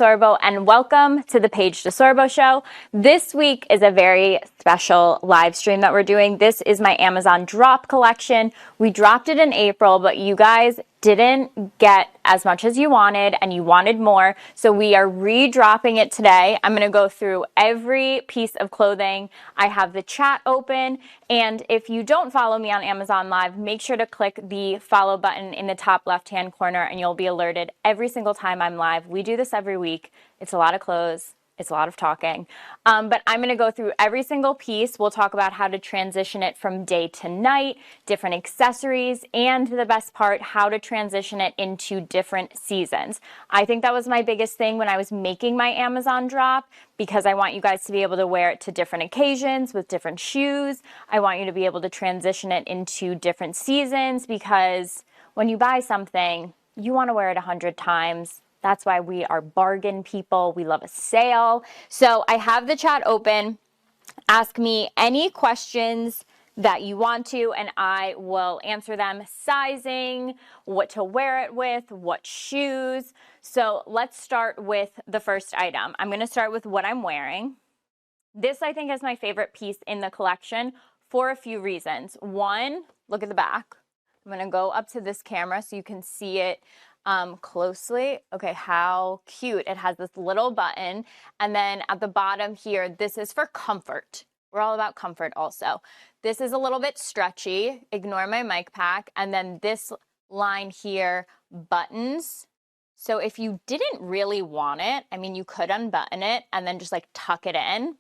DeSorbo, and welcome to the Paige DeSorbo Show. This week is a very special live stream that we're doing. This is my Amazon drop collection. We dropped it in April, but you guys didn't get as much as you wanted and you wanted more, so we are re-dropping it today. I'm going to go through every piece of clothing. I have the chat open, and if you don't follow me on Amazon Live, make sure to click the follow button in the top left-hand corner and you'll be alerted every single time I'm live. We do this every week. It's a lot of clothes. It's a lot of talking, but I'm going to go through every single piece. We'll talk about how to transition it from day to night, different accessories, and the best part, how to transition it into different seasons. I think that was my biggest thing when I was making my Amazon drop, because I want you guys to be able to wear it to different occasions with different shoes. I want you to be able to transition it into different seasons, because when you buy something, you want to wear it 100 times. That's why we are bargain people. We love a sale. So I have the chat open. Ask me any questions that you want to, and I will answer them. Sizing, what to wear it with, what shoes. So let's start with the first item. I'm going to start with what I'm wearing. This, I think, is my favorite piece in the collection for a few reasons. One, look at the back. I'm going to go up to this camera so you can see it closely. Okay, how cute. It has this little button, and then at the bottom here, this is for comfort. We're all about comfort also. This is a little bit stretchy. Ignore my mic pack. And then this line here, buttons. So if you didn't really want it, I mean, you could unbutton it and then just like tuck it in.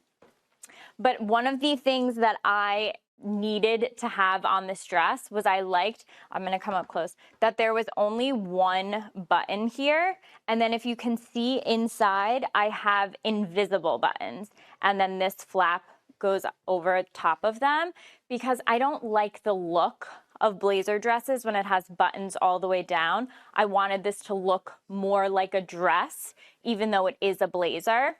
But one of the things that I needed to have on this dress was I'm going to come up close, that there was only one button here. And then if you can see inside, I have invisible buttons. And then this flap goes over top of them, because I don't like the look of blazer dresses when it has buttons all the way down. I wanted this to look more like a dress, even though it is a blazer.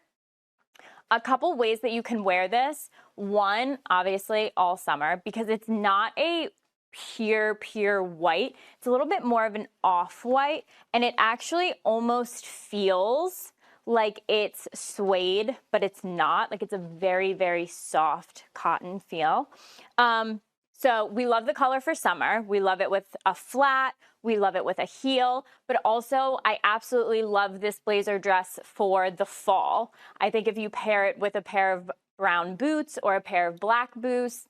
A couple ways that you can wear this. One, obviously all summer, because it's not a pure white. It's a little bit more of an off-white, and it actually almost feels like it's suede, but it's not. Like, it's a very, very soft cotton feel. So we love the color for summer. We love it with a flat. We love it with a heel, but also I absolutely love this blazer dress for the fall. I think if you pair it with a pair of brown boots or a pair of black boots,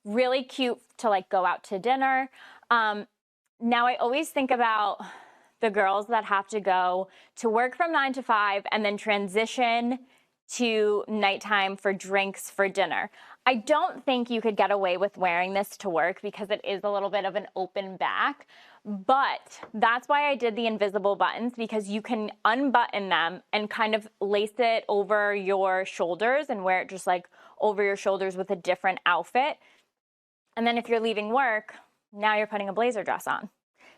really cute to like go out to dinner. Now I always think about the girls that have to go to work from 9 to 5 and then transition to nighttime for drinks for dinner. I don't think you could get away with wearing this to work because it is a little bit of an open back, but that's why I did the invisible buttons, because you can unbutton them and kind of lace it over your shoulders and wear it just like over your shoulders with a different outfit. And then if you're leaving work, now you're putting a blazer dress on.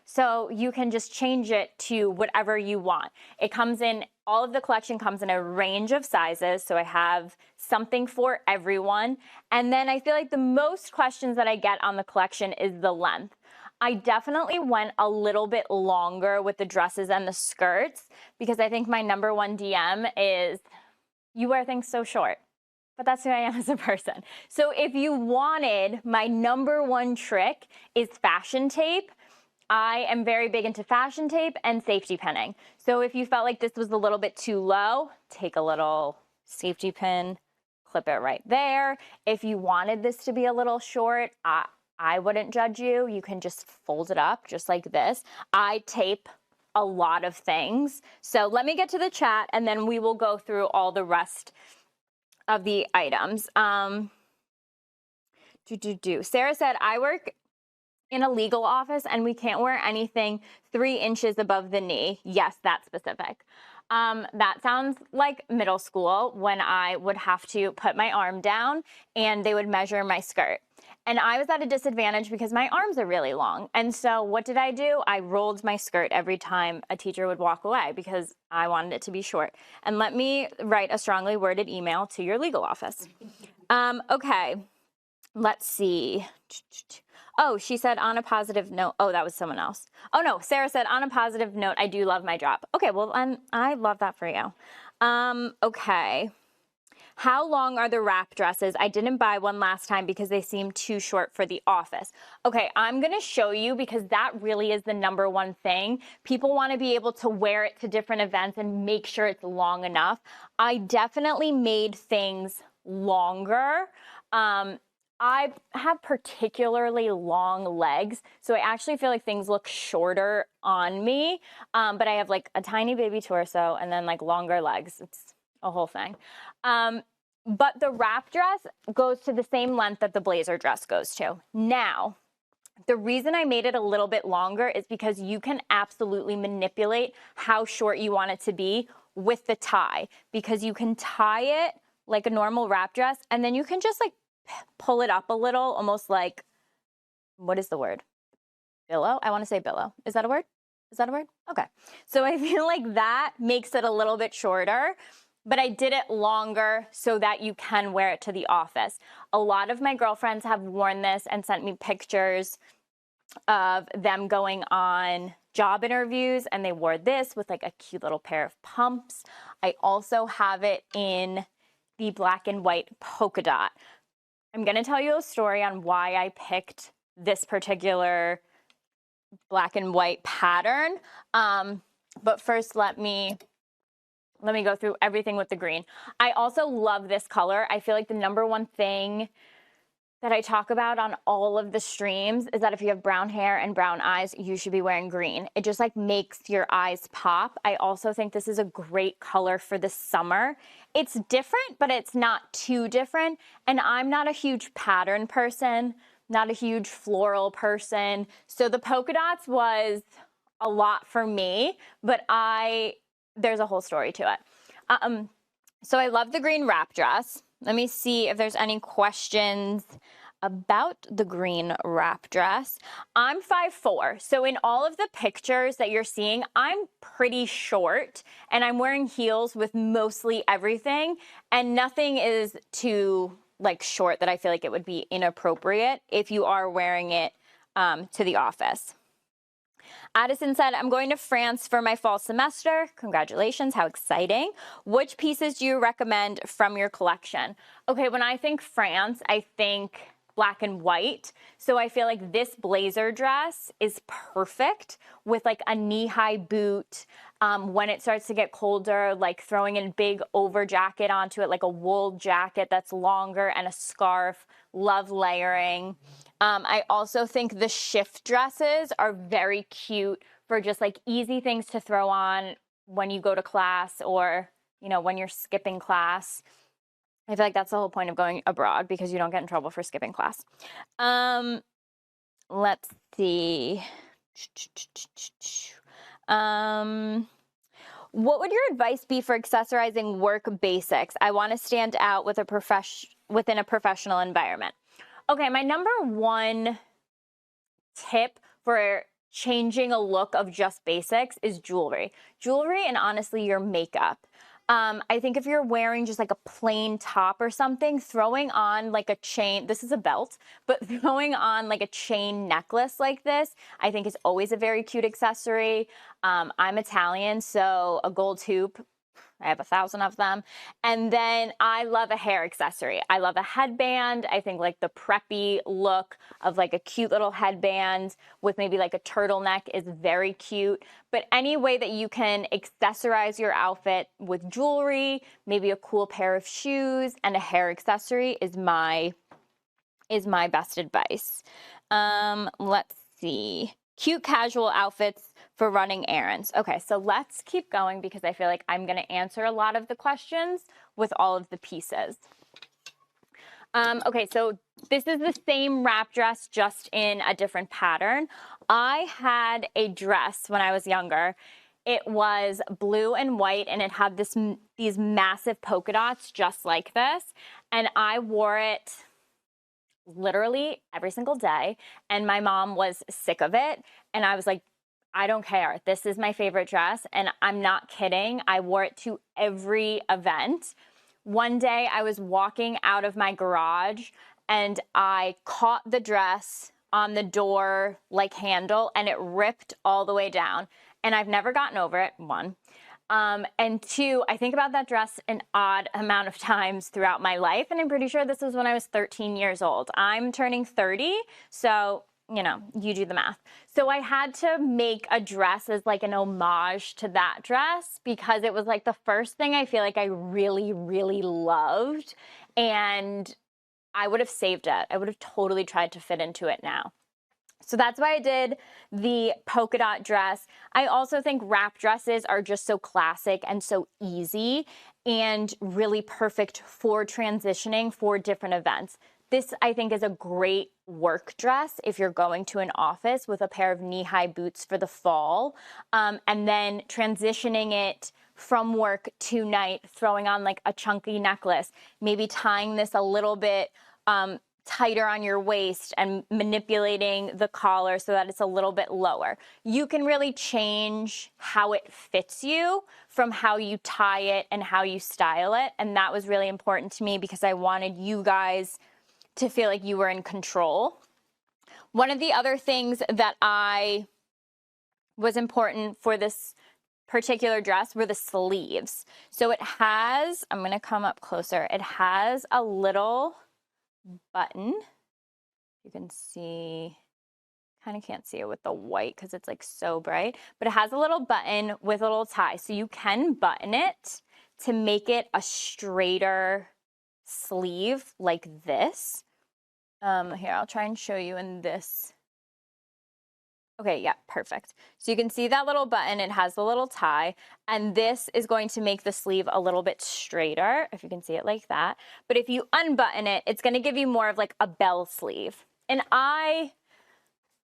So you can just change it to whatever you want. It comes in, all of the collection comes in a range of sizes. So I have something for everyone. And then I feel like the most questions that I get on the collection is the length. I definitely went a little bit longer with the dresses and the skirts, because I think my number one DM is, you wear things so short. But that's who I am as a person. So if you wanted, my number one trick is fashion tape. I am very big into fashion tape and safety pinning. So if you felt like this was a little bit too low, take a little safety pin, clip it right there. If you wanted this to be a little short, I wouldn't judge you. You can just fold it up just like this. I tape a lot of things. So let me get to the chat and then we will go through all the rest of the items. Sarah said, I work in a legal office and we can't wear anything 3 inches above the knee. Yes, that's specific. That sounds like middle school when I would have to put my arm down and they would measure my skirt. And I was at a disadvantage because my arms are really long. And so what did I do? I rolled my skirt every time a teacher would walk away because I wanted it to be short. And let me write a strongly worded email to your legal office. Okay. Let's see. Oh, she said on a positive note. Oh, that was someone else. Oh no, Sarah said on a positive note, I do love my drop. Okay, well, I love that for you. Okay. How long are the wrap dresses? I didn't buy one last time because they seem too short for the office. Okay, I'm going to show you because that really is the number one thing. People want to be able to wear it to different events and make sure it's long enough. I definitely made things longer. I have particularly long legs, so I actually feel like things look shorter on me, but I have like a tiny baby torso and then like longer legs. It's a whole thing. But the wrap dress goes to the same length that the blazer dress goes to. Now, the reason I made it a little bit longer is because you can absolutely manipulate how short you want it to be with the tie, because you can tie it like a normal wrap dress and then you can just like pull it up a little, almost like, what is the word? Billow? I want to say billow. Is that a word? Is that a word? Okay. So I feel like that makes it a little bit shorter, but I did it longer so that you can wear it to the office. A lot of my girlfriends have worn this and sent me pictures of them going on job interviews, and they wore this with like a cute little pair of pumps. I also have it in the black and white polka dot. I'm going to tell you a story on why I picked this particular black and white pattern. But first, let me go through everything with the green. I also love this color. I feel like the number one thing that I talk about on all of the streams is that if you have brown hair and brown eyes, you should be wearing green. It just like makes your eyes pop. I also think this is a great color for the summer. It's different, but it's not too different. And I'm not a huge pattern person, not a huge floral person. So the polka dots was a lot for me, but there's a whole story to it. So I love the green wrap dress. Let me see if there's any questions about the green wrap dress. I'm 5'4", so in all of the pictures that you're seeing, I'm pretty short, and I'm wearing heels with mostly everything, and nothing is too like short that I feel like it would be inappropriate if you are wearing it to the office. Addison said, I'm going to France for my fall semester. Congratulations, how exciting. Which pieces do you recommend from your collection? Okay, when I think France, I think black and white. So I feel like this blazer dress is perfect with like a knee-high boot. When it starts to get colder, like throwing in big over jacket onto it, like a wool jacket that's longer and a scarf. Love layering. I also think the shift dresses are very cute for just like easy things to throw on when you go to class or, you know, when you're skipping class. I feel like that's the whole point of going abroad because you don't get in trouble for skipping class. Let's see. What would your advice be for accessorizing work basics? I want to stand out with within a professional environment. Okay, my number one tip for changing a look of just basics is jewelry. Jewelry and honestly your makeup. I think if you're wearing just like a plain top or something, throwing on like a chain, this is a belt, but throwing on like a chain necklace like this, I think is always a very cute accessory. I'm Italian, so a gold hoop, I have 1,000 of them. And then I love a hair accessory. I love a headband. I think like the preppy look of like a cute little headband with maybe like a turtleneck is very cute. But any way that you can accessorize your outfit with jewelry, maybe a cool pair of shoes and a hair accessory is my best advice. Let's see. Cute casual outfits for running errands. Okay, so let's keep going because I feel like I'm going to answer a lot of the questions with all of the pieces. Okay, so this is the same wrap dress, just in a different pattern. I had a dress when I was younger. It was blue and white, and it had these massive polka dots just like this, and I wore it literally every single day, and my mom was sick of it, and I was like, I don't care. This is my favorite dress, and I'm not kidding. I wore it to every event. One day I was walking out of my garage and I caught the dress on the door like handle and it ripped all the way down. And I've never gotten over it, one. And two, I think about that dress an odd amount of times throughout my life. And I'm pretty sure this was when I was 13 years old. I'm turning 30, so, you know, you do the math. So I had to make a dress as like an homage to that dress because it was like the first thing I feel like I really, really loved. And I would have saved it. I would have totally tried to fit into it now. So that's why I did the polka dot dress. I also think wrap dresses are just so classic and so easy and really perfect for transitioning for different events. This, I think, is a great work dress if you're going to an office with a pair of knee-high boots for the fall, and then transitioning it from work to night, throwing on like a chunky necklace, maybe tying this a little bit tighter on your waist and manipulating the collar so that it's a little bit lower. You can really change how it fits you from how you tie it and how you style it. And that was really important to me because I wanted you guys to feel like you were in control. One of the other things that was important for this particular dress were the sleeves. So it has, I'm going to come up closer. It has a little button. You can see, kind of can't see it with the white because it's like so bright, but it has a little button with a little tie. So you can button it to make it a straighter sleeve like this. Here, I'll try and show you in this. Okay, yeah, perfect. So you can see that little button, it has the little tie, and this is going to make the sleeve a little bit straighter, if you can see it like that. But if you unbutton it, it's gonna give you more of like a bell sleeve. And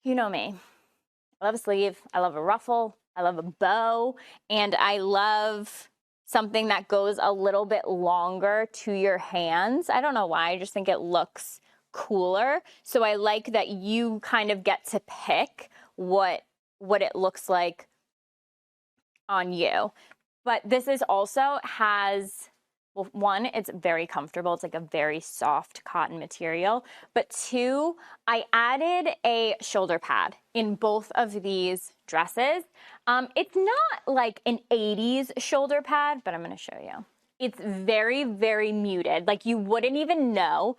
you know me, I love a sleeve, I love a ruffle, I love a bow, and I love something that goes a little bit longer to your hands. I don't know why, I just think it looks cooler. So I like that you kind of get to pick what it looks like on you. But this is also has, well, one, it's very comfortable. It's like a very soft cotton material. But two, I added a shoulder pad in both of these dresses. It's not like an 80s shoulder pad, but I'm going to show you. It's very, very muted. Like you wouldn't even know.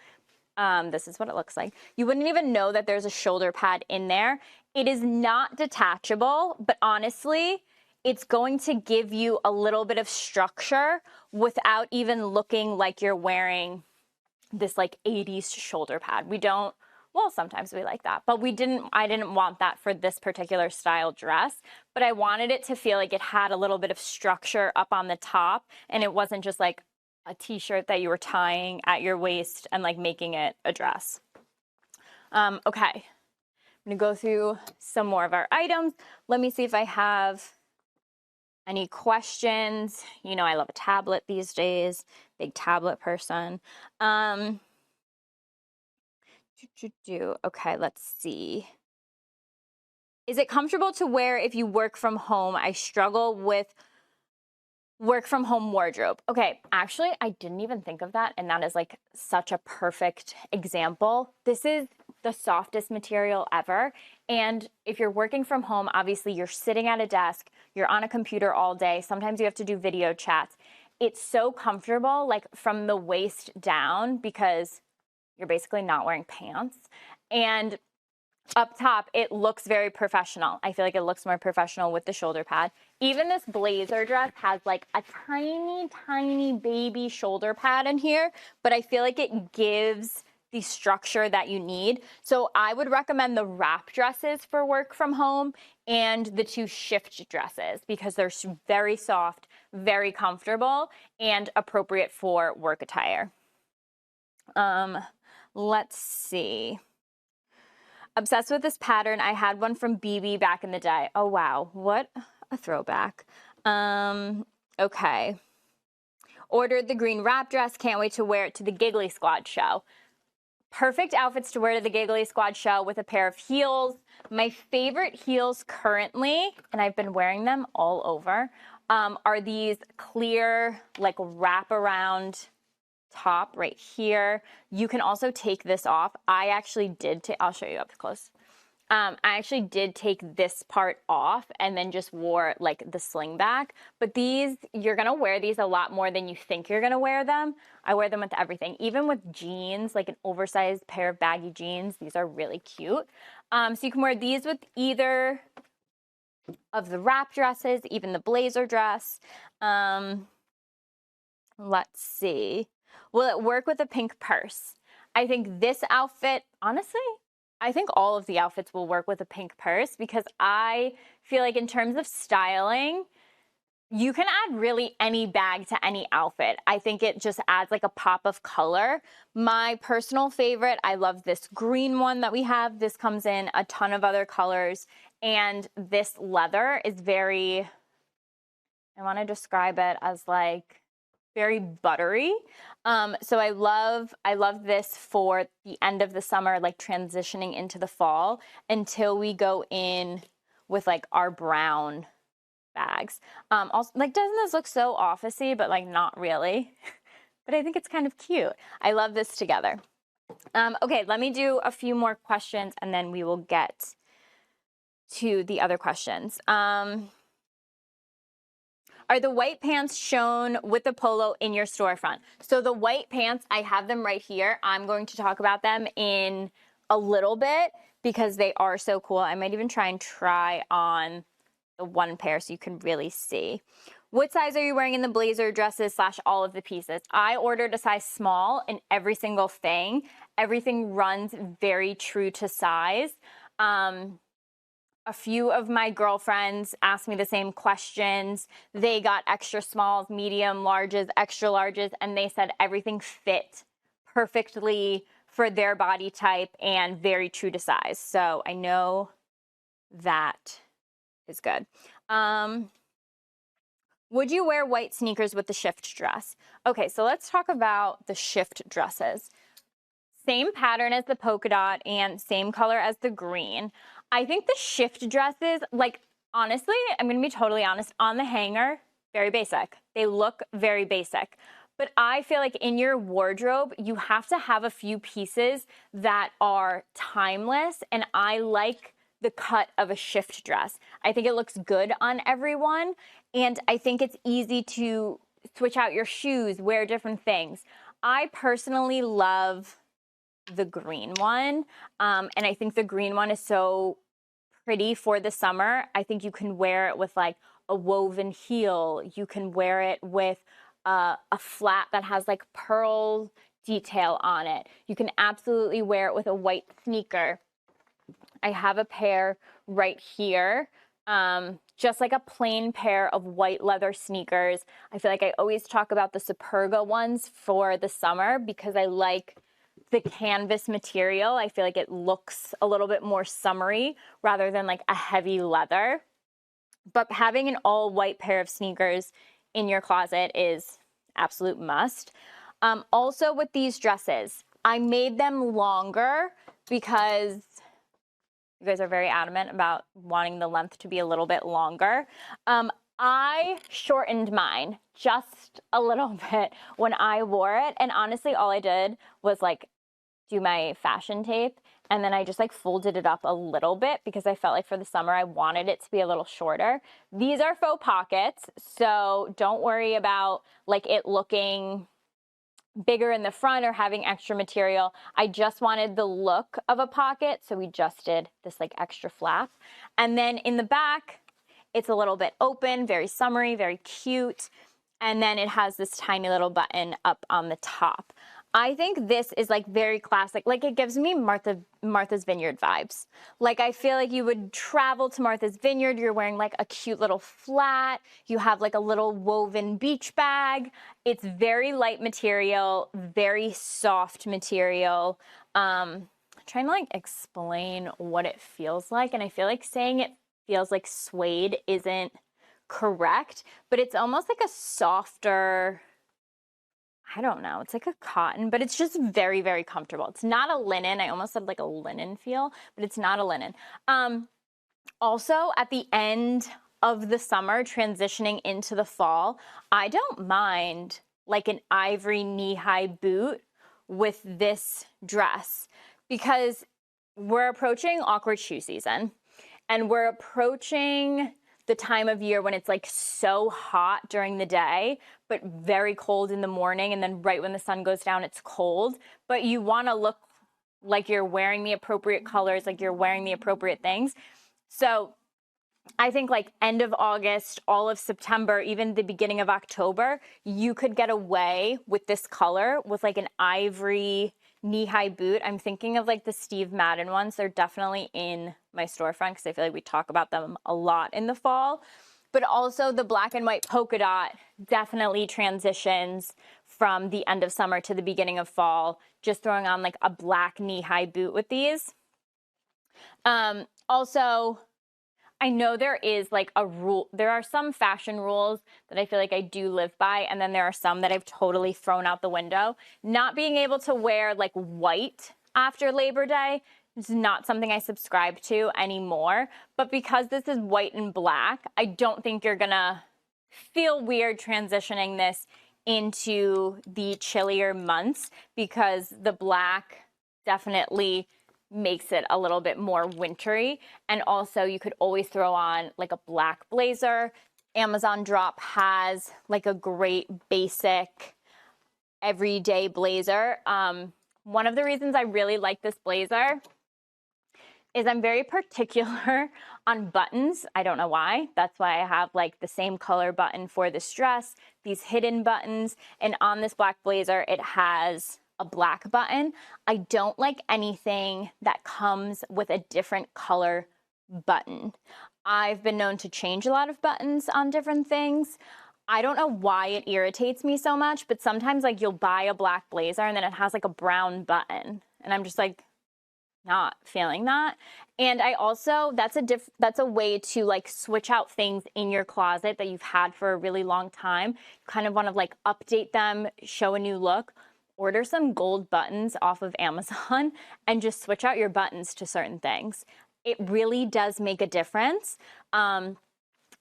This is what it looks like. You wouldn't even know that there's a shoulder pad in there. It is not detachable, but honestly, it's going to give you a little bit of structure without even looking like you're wearing this like 80s shoulder pad. We don't, well, sometimes we like that, but I didn't want that for this particular style dress, but I wanted it to feel like it had a little bit of structure up on the top and it wasn't just like a t-shirt that you were tying at your waist and like making it a dress. Okay, I'm gonna go through some more of our items. Let me see if I have any questions. You know, I love a tablet these days, big tablet person. Okay, let's see. Is it comfortable to wear if you work from home? I struggle with work from home wardrobe. Okay, actually, I didn't even think of that. And that is like such a perfect example. This is the softest material ever. And if you're working from home, obviously you're sitting at a desk, you're on a computer all day. Sometimes you have to do video chats. It's so comfortable, like from the waist down, because you're basically not wearing pants. And up top, it looks very professional. I feel like it looks more professional with the shoulder pad. Even this blazer dress has like a tiny, tiny baby shoulder pad in here, but I feel like it gives the structure that you need. So I would recommend the wrap dresses for work from home and the two shift dresses because they're very soft, very comfortable, and appropriate for work attire. Let's see. Obsessed with this pattern. I had one from BB back in the day. Oh, wow. What a throwback. Okay. Ordered the green wrap dress. Can't wait to wear it to the Giggly Squad show. Perfect outfits to wear to the Giggly Squad show with a pair of heels. My favorite heels currently, and I've been wearing them all over, are these clear, like wraparound top right here. You can also take this off. I actually did take, I'll show you up close. I actually did take this part off and then just wore like the sling back. But these, you're gonna wear these a lot more than you think you're gonna wear them. I wear them with everything, even with jeans, like an oversized pair of baggy jeans. These are really cute. So you can wear these with either of the wrap dresses, even the blazer dress. Let's see. Will it work with a pink purse? I think this outfit, honestly, I think all of the outfits will work with a pink purse because I feel like in terms of styling, you can add really any bag to any outfit. I think it just adds like a pop of color. My personal favorite, I love this green one that we have. This comes in a ton of other colors. And this leather is very, I want to describe it as like very buttery. So I love this for the end of the summer, like transitioning into the fall until we go in with like our brown bags. Also, like, doesn't this look so officey, but like not really? But I think it's kind of cute. I love this together. Okay, let me do a few more questions and then we will get to the other questions. Are the white pants shown with the polo in your storefront? So the white pants, I have them right here. I'm going to talk about them in a little bit because they are so cool. I might even try on the one pair so you can really see. What size are you wearing in the blazer dresses / all of the pieces? I ordered a size small in every single thing. Everything runs very true to size. A few of my girlfriends asked me the same questions. They got extra smalls, medium, larges, extra larges, and they said everything fit perfectly for their body type and very true to size. So I know that is good. Would you wear white sneakers with the shift dress? Okay, so let's talk about the shift dresses. Same pattern as the polka dot and same color as the green. I think the shift dresses, like, honestly, I'm going to be totally honest, on the hanger, very basic. They look very basic. But I feel like in your wardrobe, you have to have a few pieces that are timeless, and I like the cut of a shift dress. I think it looks good on everyone, and I think it's easy to switch out your shoes, wear different things. I personally love the green one. And I think the green one is so pretty for the summer. I think you can wear it with like a woven heel. You can wear it with a flat that has like pearl detail on it. You can absolutely wear it with a white sneaker. I have a pair right here. Just like a plain pair of white leather sneakers. I feel like I always talk about the Superga ones for the summer because I like the canvas material. I feel like it looks a little bit more summery rather than like a heavy leather. But having an all white pair of sneakers in your closet is absolute must. Also with these dresses, I made them longer because you guys are very adamant about wanting the length to be a little bit longer. I shortened mine just a little bit when I wore it. And honestly, all I did was like do my fashion tape and then I just like folded it up a little bit because I felt like for the summer I wanted it to be a little shorter. These are faux pockets, so don't worry about like it looking bigger in the front or having extra material. I just wanted the look of a pocket, so we just did this like extra flap. And then in the back, it's a little bit open, very summery, very cute. And then it has this tiny little button up on the top. I think this is like very classic. Like it gives me Martha's Vineyard vibes. Like I feel like you would travel to Martha's Vineyard. You're wearing like a cute little flat. You have like a little woven beach bag. It's very light material, very soft material. Trying to like explain what it feels like. And I feel like saying it feels like suede isn't correct, but it's almost like a softer, I don't know. It's like a cotton, but it's just very, very comfortable. It's not a linen. I almost said like a linen feel, but it's not a linen. Also, at the end of the summer, transitioning into the fall, I don't mind like an ivory knee-high boot with this dress because we're approaching awkward shoe season and we're approaching the time of year when it's like so hot during the day, but very cold in the morning. And then right when the sun goes down, it's cold, but you want to look like you're wearing the appropriate colors, like you're wearing the appropriate things. So I think like end of August, all of September, even the beginning of October, you could get away with this color with like an ivory knee-high boot. I'm thinking of like the Steve Madden ones. They're definitely in my storefront because I feel like we talk about them a lot in the fall. But also the black and white polka dot definitely transitions from the end of summer to the beginning of fall, just throwing on like a black knee-high boot with these. Also, I know there is like a rule. There are some fashion rules that I feel like I do live by. And then there are some that I've totally thrown out the window. Not being able to wear like white after Labor Day is not something I subscribe to anymore. But because this is white and black, I don't think you're going to feel weird transitioning this into the chillier months because the black definitely makes it a little bit more wintry. And also you could always throw on like a black blazer. Amazon Drop has like a great basic everyday blazer. One of the reasons I really like this blazer is I'm very particular on buttons. I don't know why. That's why I have like the same color button for this dress, these hidden buttons, and on this black blazer, it has a black button. I don't like anything that comes with a different color button. I've been known to change a lot of buttons on different things. I don't know why it irritates me so much, but sometimes like you'll buy a black blazer and then it has like a brown button and I'm just like not feeling that. And I also, that's a way to like switch out things in your closet that you've had for a really long time. Kind of want to like update them, show a new look. Order some gold buttons off of Amazon and just switch out your buttons to certain things. It really does make a difference. I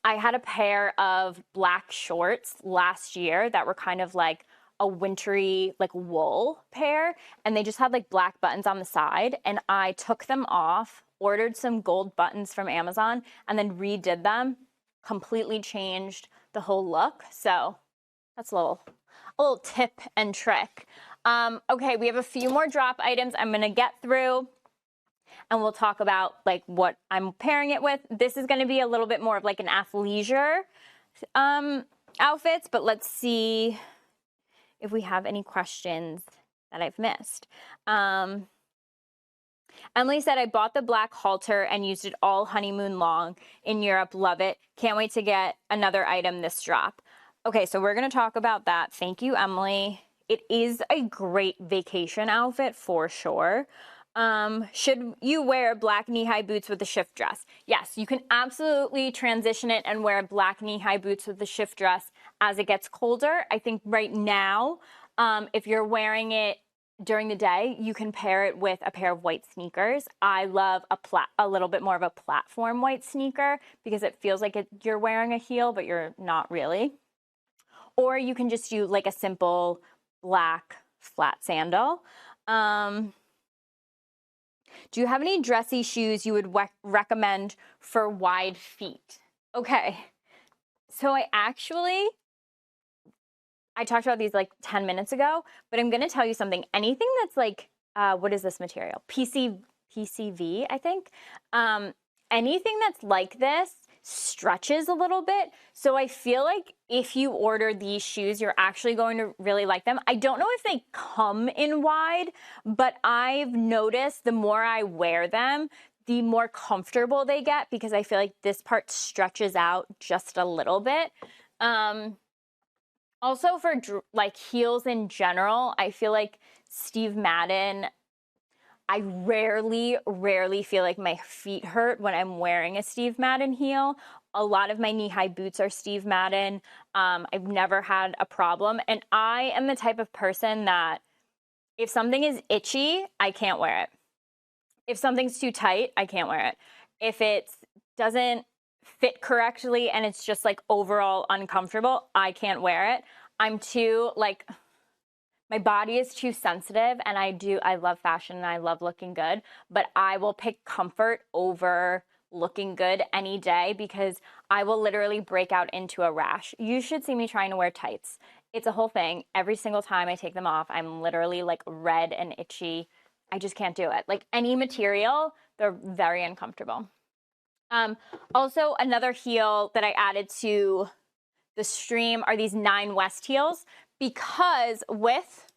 had a pair of black shorts last year that were kind of like a wintry, like wool pair, and they just had like black buttons on the side. And I took them off, ordered some gold buttons from Amazon, and then redid them, completely changed the whole look. So that's a little tip and trick. Okay, we have a few more drop items I'm going to get through and we'll talk about like what I'm pairing it with. This is going to be a little bit more of like an athleisure outfits, but let's see if we have any questions that I've missed. Emily said, I bought the black halter and used it all honeymoon long in Europe. Love it. Can't wait to get another item this drop. Okay, so we're going to talk about that. Thank you, Emily. It is a great vacation outfit for sure. Should you wear black knee-high boots with a shift dress? Yes, you can absolutely transition it and wear black knee-high boots with the shift dress as it gets colder. I think right now, if you're wearing it during the day, you can pair it with a pair of white sneakers. I love a little bit more of a platform white sneaker because it feels like you're wearing a heel, but you're not really. Or you can just do like a simple black flat sandal. Do you have any dressy shoes you would recommend for wide feet? Okay, so I talked about these like 10 minutes ago, but I'm going to tell you something. Anything that's like, what is this material? PCV, I think. Anything that's like this stretches a little bit. So I feel like if you order these shoes, you're actually going to really like them. I don't know if they come in wide, but I've noticed the more I wear them, the more comfortable they get because I feel like this part stretches out just a little bit. Also for like heels in general, I feel like Steve Madden, I rarely feel like my feet hurt when I'm wearing a Steve Madden heel. A lot of my knee-high boots are Steve Madden. I've never had a problem. And I am the type of person that if something is itchy, I can't wear it. If something's too tight, I can't wear it. If it doesn't fit correctly and it's just like overall uncomfortable, I can't wear it. I'm too, like, my body is too sensitive, and I love fashion and I love looking good, but I will pick comfort over looking good any day because I will literally break out into a rash. You should see me trying to wear tights. It's a whole thing. Every single time I take them off, I'm literally like red and itchy. I just can't do it. Like any material, they're very uncomfortable. Also, another heel that I added to the stream are these 9 West heels, because with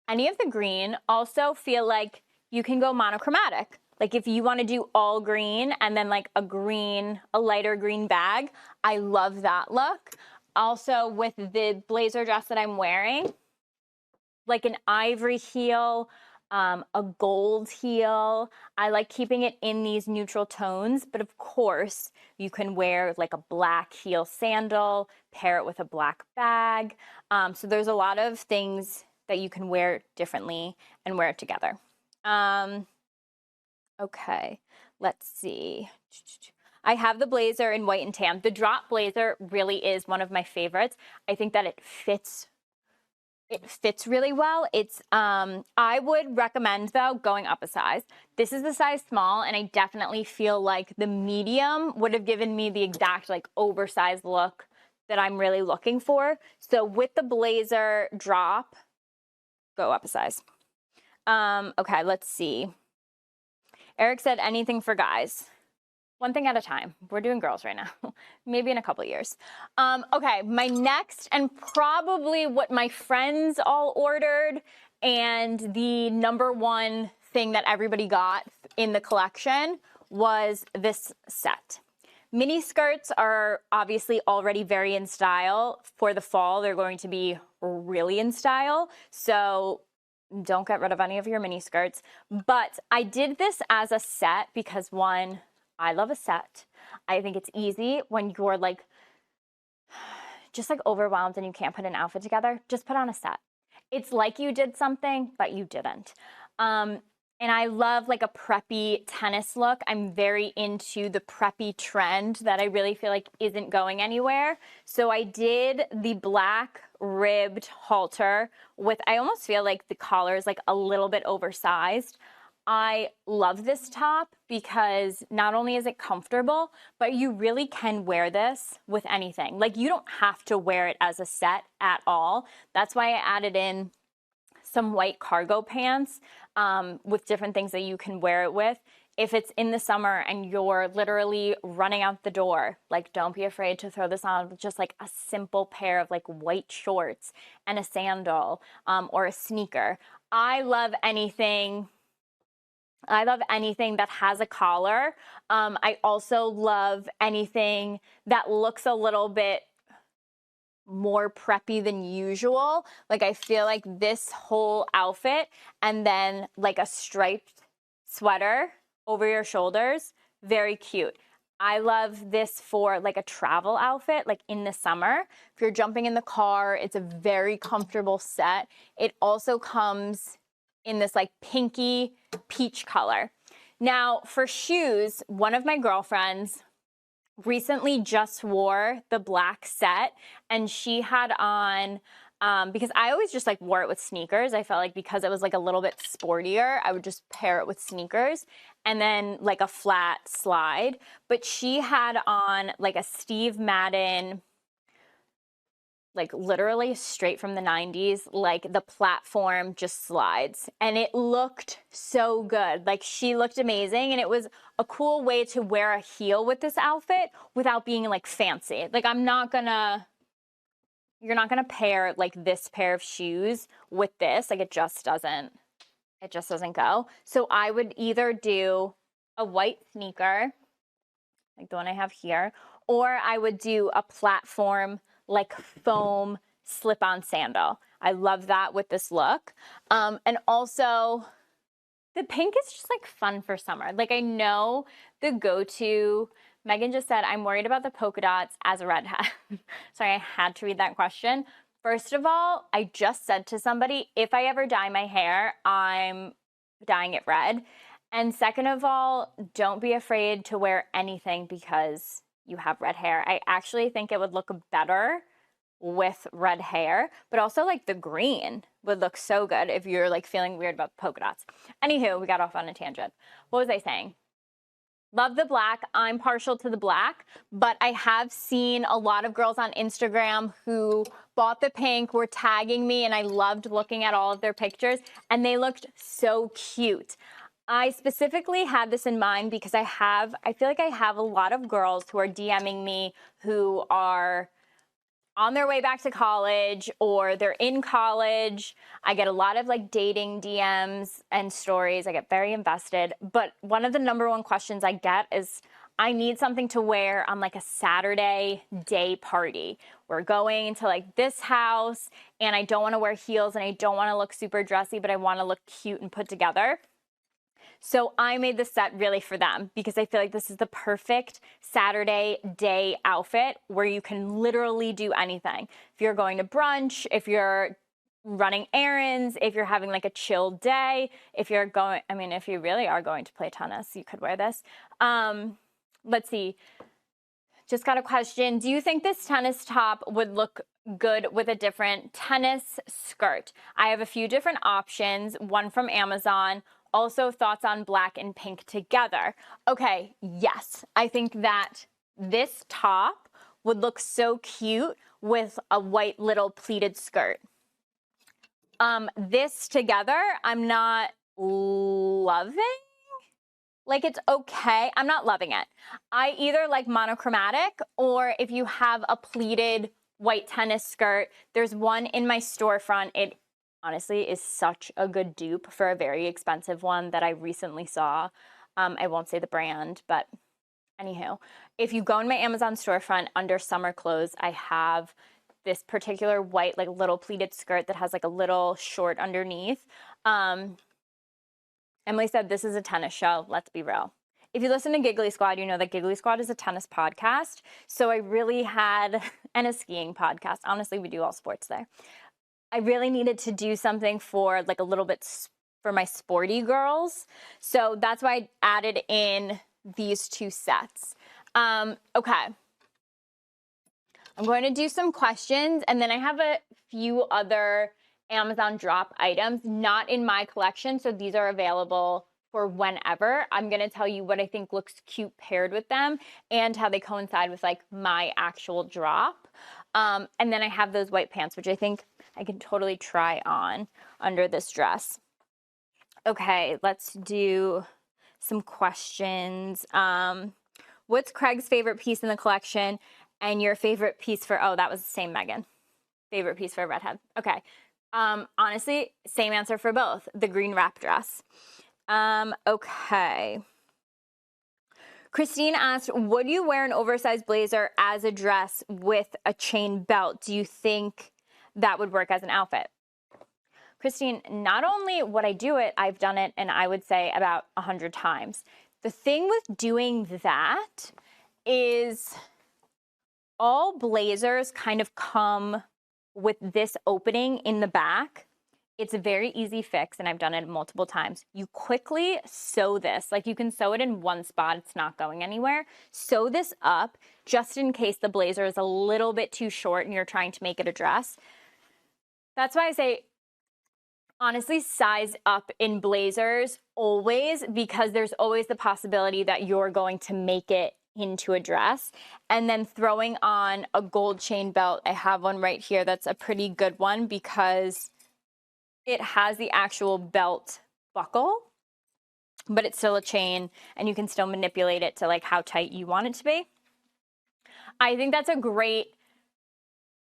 any of the green, also feel like you can go monochromatic. Like if you want to do all green and then like a lighter green bag, I love that look. Also with the blazer dress that I'm wearing, like an ivory heel, a gold heel. I like keeping it in these neutral tones, but of course you can wear like a black heel sandal, pair it with a black bag. So there's a lot of things that you can wear differently and wear it together. Okay, let's see. I have the blazer in white and tan. The drop blazer really is one of my favorites. I think that it fits really well. It's I would recommend though going up a size. This is the size small, and I definitely feel like the medium would have given me the exact like oversized look that I'm really looking for. So with the blazer drop, go up a size. Okay, let's see. Eric said anything for guys. One thing at a time. We're doing girls right now. Maybe in a couple of years. Okay, my next, and probably what my friends all ordered, and the number one thing that everybody got in the collection was this set. Mini skirts are obviously already very in style. For the fall, they're going to be really in style. So don't get rid of any of your mini skirts. But I did this as a set because one, I love a set. I think it's easy when you're like, just like overwhelmed and you can't put an outfit together, just put on a set. It's like you did something, but you didn't. And I love like a preppy tennis look. I'm very into the preppy trend that I really feel like isn't going anywhere. So I did the black ribbed halter with, I almost feel like the collar is like a little bit oversized. I love this top because not only is it comfortable, but you really can wear this with anything. Like you don't have to wear it as a set at all. That's why I added in some white cargo pants with different things that you can wear it with. If it's in the summer and you're literally running out the door, like don't be afraid to throw this on with just like a simple pair of like white shorts and a sandal or a sneaker. I love anything that has a collar. I also love anything that looks a little bit more preppy than usual. Like I feel like this whole outfit and then like a striped sweater over your shoulders, very cute. I love this for like a travel outfit, like in the summer. If you're jumping in the car, it's a very comfortable set. It also comes in this like pinky peach color. Now for shoes, one of my girlfriends recently just wore the black set, and she had on, because I always just like wore it with sneakers. I felt like because it was like a little bit sportier, I would just pair it with sneakers and then like a flat slide. But she had on like a Steve Madden, like literally straight from the 90s, like the platform just slides. And it looked so good. Like she looked amazing. And it was a cool way to wear a heel with this outfit without being like fancy. Like you're not gonna pair like this pair of shoes with this. Like it just doesn't go. So I would either do a white sneaker, like the one I have here, or I would do a platform like foam slip-on sandal. I love that with this look. And also the pink is just like fun for summer. Like I know the go-to, Megan just said, I'm worried about the polka dots as a redhead. Sorry, I had to read that question. First of all, I just said to somebody, if I ever dye my hair, I'm dyeing it red. And second of all, don't be afraid to wear anything because you have red hair. I actually think it would look better with red hair, but also like the green would look so good if you're like feeling weird about the polka dots. Anywho, we got off on a tangent. What was I saying? Love the black. I'm partial to the black, but I have seen a lot of girls on Instagram who bought the pink, were tagging me, and I loved looking at all of their pictures, and they looked so cute. I specifically had this in mind because I feel like I have a lot of girls who are DMing me who are on their way back to college or they're in college. I get a lot of like dating DMs and stories. I get very invested. But one of the number one questions I get is, I need something to wear on like a Saturday day party. We're going to like this house and I don't want to wear heels and I don't want to look super dressy, but I want to look cute and put together. So I made this set really for them because I feel like this is the perfect Saturday day outfit where you can literally do anything. If you're going to brunch, if you're running errands, if you're having like a chill day, if you really are going to play tennis, you could wear this. Let's see. Just got a question. Do you think this tennis top would look good with a different tennis skirt? I have a few different options, one from Amazon. Also, thoughts on black and pink together. Okay, yes. I think that this top would look so cute with a white little pleated skirt. This together, I'm not loving. Like, it's okay. I'm not loving it. I either like monochromatic, or if you have a pleated white tennis skirt, there's one in my storefront. It honestly is such a good dupe for a very expensive one that I recently saw. I won't say the brand, but anywho, if you go in my Amazon storefront under summer clothes, I have this particular white, like little pleated skirt that has like a little short underneath. Emily said, this is a tennis show. Let's be real. If you listen to Giggly Squad, you know that Giggly Squad is a tennis podcast. So I really had, and a skiing podcast. Honestly, we do all sports there. I really needed to do something for like a little bit for my sporty girls. So that's why I added in these two sets. Okay. I'm going to do some questions, and then I have a few other Amazon drop items, not in my collection. So these are available for whenever. I'm going to tell you what I think looks cute paired with them and how they coincide with like my actual drop. And then I have those white pants, which I think I can totally try on under this dress. Okay, let's do some questions. What's Craig's favorite piece in the collection and your favorite piece for, oh, that was the same Megan. Favorite piece for a redhead. Okay. Honestly, same answer for both. The green wrap dress. Okay. Christine asked, would you wear an oversized blazer as a dress with a chain belt? Do you think that would work as an outfit? Christine, not only would I do it, I've done it, and I would say about 100 times. The thing with doing that is all blazers kind of come with this opening in the back. It's a very easy fix, and I've done it multiple times. You quickly sew this. Like, you can sew it in one spot. It's not going anywhere. Sew this up just in case the blazer is a little bit too short and you're trying to make it a dress. That's why I say, honestly, size up in blazers always, because there's always the possibility that you're going to make it into a dress. And then throwing on a gold chain belt. I have one right here that's a pretty good one because it has the actual belt buckle, but it's still a chain and you can still manipulate it to like how tight you want it to be. I think that's a great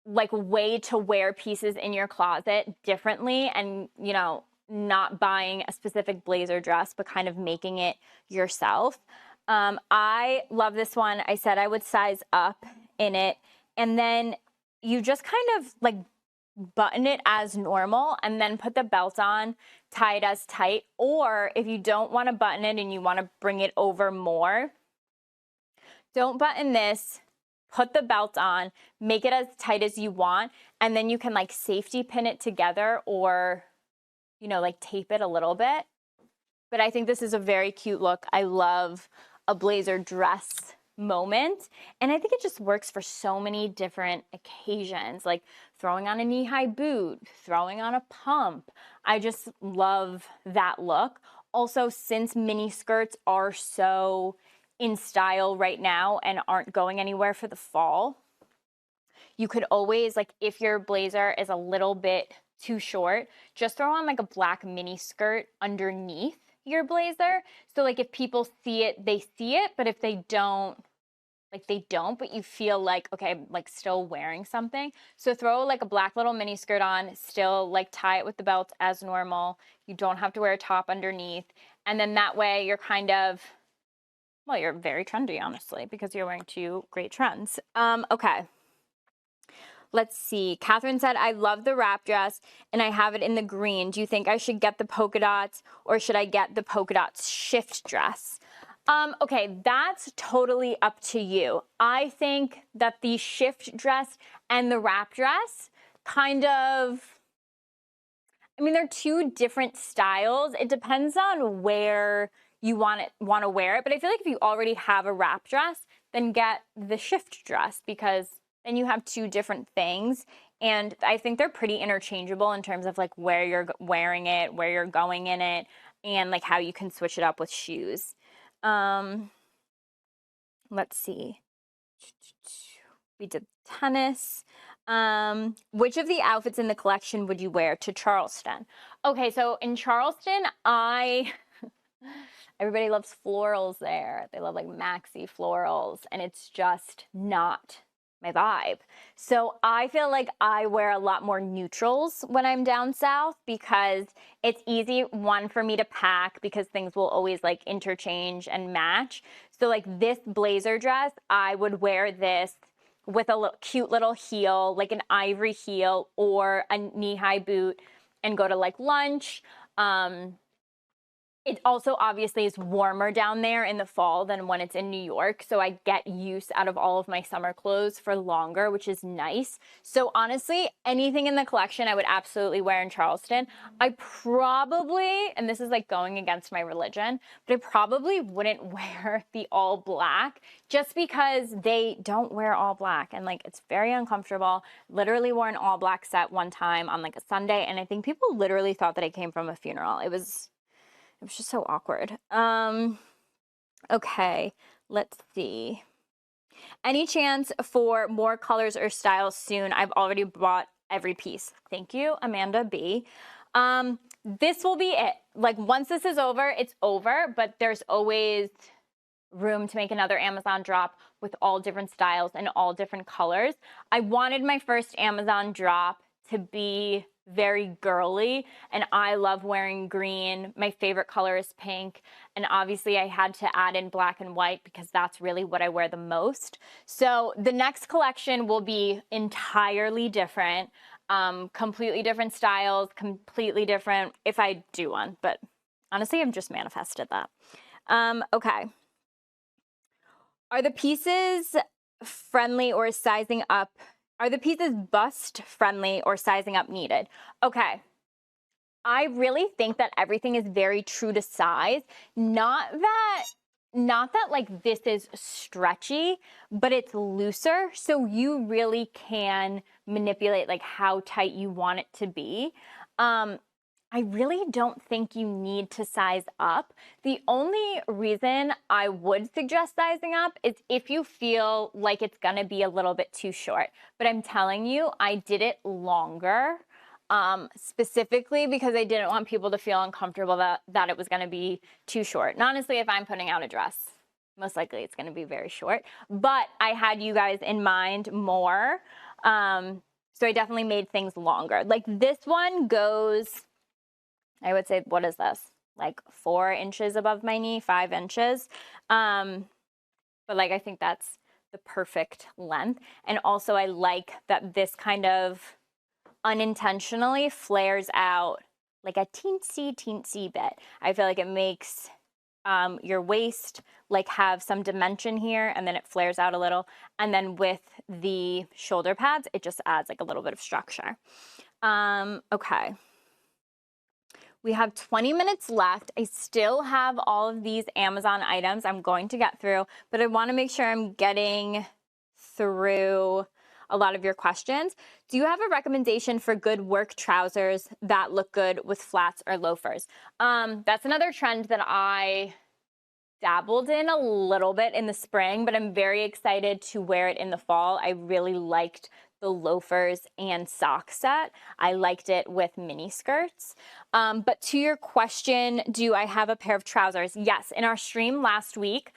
like way to wear pieces in your closet differently, and you know, not buying a specific blazer dress, but kind of making it yourself. I love this one. I said I would size up in it, and then you just kind of like button it as normal and then put the belt on, tie it as tight. Or if you don't want to button it and you want to bring it over more, don't button this, put the belt on, make it as tight as you want, and then you can like safety pin it together or, you know, like tape it a little bit. But I think this is a very cute look. I love a blazer dress moment. And I think it just works for so many different occasions, like throwing on a knee-high boot, throwing on a pump. I just love that look. Also, since mini skirts are so in style right now and aren't going anywhere for the fall, you could always, like, if your blazer is a little bit too short, just throw on like a black mini skirt underneath your blazer. So like if people see it, they see it, but if they don't, like they don't, but you feel like, okay, I'm like still wearing something. So throw like a black little mini skirt on, still like tie it with the belt as normal. You don't have to wear a top underneath. And then that way you're kind of, well, you're very trendy, honestly, because you're wearing two great trends. Okay. Let's see. Catherine said, I love the wrap dress and I have it in the green. Do you think I should get the polka dots or should I get the polka dots shift dress? Okay, that's totally up to you. I think that the shift dress and the wrap dress kind of, I mean, they're two different styles. It depends on where you want to wear it. But I feel like if you already have a wrap dress, then get the shift dress because then you have two different things. And I think they're pretty interchangeable in terms of like where you're wearing it, where you're going in it, and like how you can switch it up with shoes. Let's see. We did tennis. Which of the outfits in the collection would you wear to Charleston? Okay, so in Charleston, everybody loves florals there. They love like maxi florals, and it's just not my vibe. So I feel like I wear a lot more neutrals when I'm down south because it's easy, one, for me to pack because things will always like interchange and match. So like this blazer dress, I would wear this with a cute little heel, like an ivory heel or a knee-high boot and go to like lunch. It also obviously is warmer down there in the fall than when it's in New York. So I get use out of all of my summer clothes for longer, which is nice. So honestly, anything in the collection I would absolutely wear in Charleston. I probably, and this is like going against my religion, but I probably wouldn't wear the all black just because they don't wear all black. And like, it's very uncomfortable. Literally wore an all black set one time on like a Sunday. And I think people literally thought that I came from a funeral. It was just so awkward. Okay, let's see. Any chance for more colors or styles soon? I've already bought every piece. Thank you, Amanda B. This will be it. Like once this is over, it's over, but there's always room to make another Amazon drop with all different styles and all different colors. I wanted my first Amazon drop to be very girly, and I love wearing green. My favorite color is pink, and obviously I had to add in black and white because that's really what I wear the most. So the next collection will be entirely different, completely different styles, completely different if I do one, but honestly I've just manifested that. Okay. Are the pieces friendly or sizing up? Are the pieces bust friendly or sizing up needed? Okay. I really think that everything is very true to size. Not that like this is stretchy, but it's looser. So you really can manipulate like how tight you want it to be. I really don't think you need to size up. The only reason I would suggest sizing up is if you feel like it's gonna be a little bit too short. But I'm telling you, I did it longer, specifically because I didn't want people to feel uncomfortable that it was gonna be too short. And honestly, if I'm putting out a dress, most likely it's gonna be very short. But I had you guys in mind more. So I definitely made things longer. Like this one goes, I would say, what is this? Like 4 inches above my knee, 5 inches. But like, I think that's the perfect length. And also I like that this kind of unintentionally flares out like a teensy bit. I feel like it makes your waist like have some dimension here, and then it flares out a little. And then with the shoulder pads, it just adds like a little bit of structure. Okay. We have 20 minutes left. I still have all of these Amazon items I'm going to get through, but I want to make sure I'm getting through a lot of your questions. Do you have a recommendation for good work trousers that look good with flats or loafers? That's another trend that I dabbled in a little bit in the spring, but I'm very excited to wear it in the fall. I really liked the loafers and sock set. I liked it with mini skirts. But to your question, do I have a pair of trousers? Yes, in our stream last week,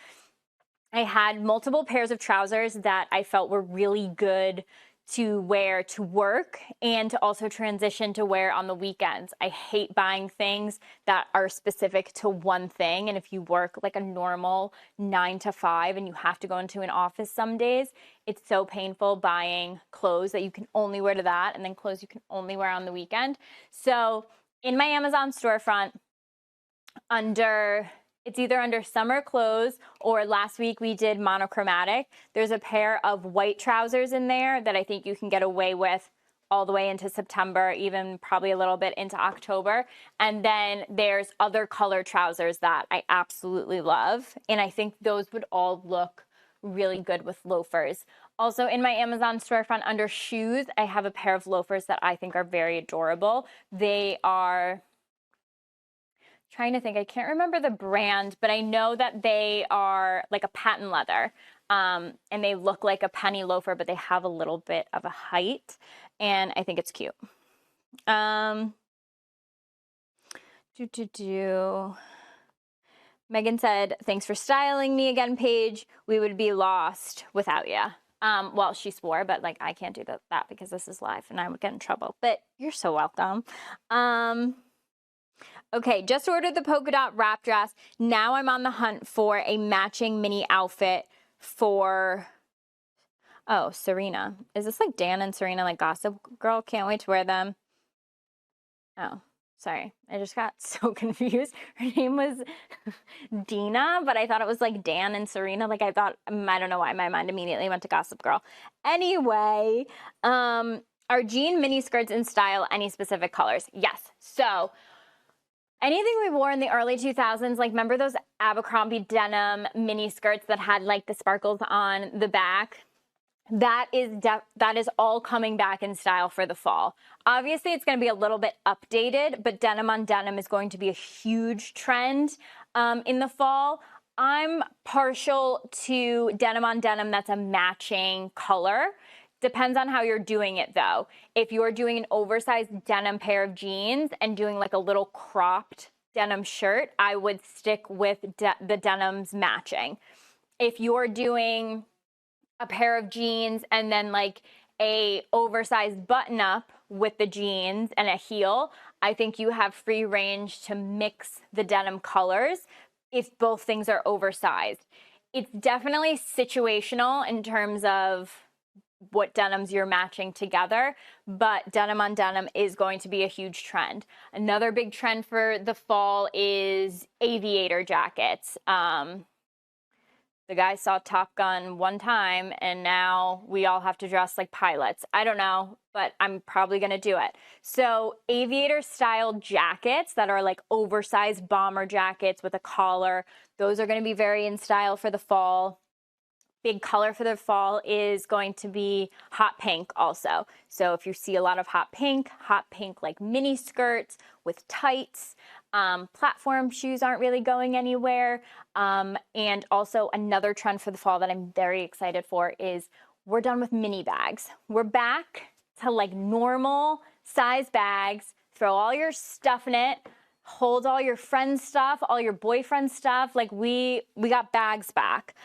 I had multiple pairs of trousers that I felt were really good to wear to work and to also transition to wear on the weekends. I hate buying things that are specific to one thing. And if you work like a normal 9 to 5 and you have to go into an office some days, it's so painful buying clothes that you can only wear to that and then clothes you can only wear on the weekend. So in my Amazon storefront, it's either under summer clothes or last week we did monochromatic. There's a pair of white trousers in there that I think you can get away with all the way into September, even probably a little bit into October. And then there's other color trousers that I absolutely love. And I think those would all look really good with loafers. Also in my Amazon storefront under shoes, I have a pair of loafers that I think are very adorable. They are... trying to think, I can't remember the brand, but I know that they are like a patent leather, and they look like a penny loafer, but they have a little bit of a height, and I think it's cute. Megan said, thanks for styling me again, Paige. We would be lost without you. Well, she swore, but like I can't do that because this is live and I would get in trouble, but you're so welcome. Okay, just ordered the polka dot wrap dress. Now I'm on the hunt for a matching mini outfit for, oh, Serena. Is this like Dan and Serena, like Gossip Girl? Can't wait to wear them. Oh, sorry. I just got so confused. Her name was Dina, but I thought it was like Dan and Serena. Like I thought, I don't know why my mind immediately went to Gossip Girl. Anyway, are jean mini skirts in style any specific colors? Yes. So anything we wore in the early 2000s, like remember those Abercrombie denim mini skirts that had like the sparkles on the back? That is all coming back in style for the fall. Obviously, it's going to be a little bit updated, but denim on denim is going to be a huge trend in the fall. I'm partial to denim on denim that's a matching color. Depends on how you're doing it though. If you're doing an oversized denim pair of jeans and doing like a little cropped denim shirt, I would stick with the denims matching. If you're doing a pair of jeans and then like a oversized button up with the jeans and a heel, I think you have free range to mix the denim colors if both things are oversized. It's definitely situational in terms of what denims you're matching together, but denim on denim is going to be a huge trend. Another big trend for the fall is aviator jackets. The guys saw Top Gun one time and now we all have to dress like pilots. I don't know, but I'm probably going to do it. So aviator style jackets that are like oversized bomber jackets with a collar, those are going to be very in style for the fall. Big color for the fall is going to be hot pink also. So if you see a lot of hot pink like mini skirts with tights, platform shoes aren't really going anywhere. And also another trend for the fall that I'm very excited for is we're done with mini bags. We're back to like normal size bags. Throw all your stuff in it. Hold all your friends' stuff, all your boyfriend stuff. Like we got bags back.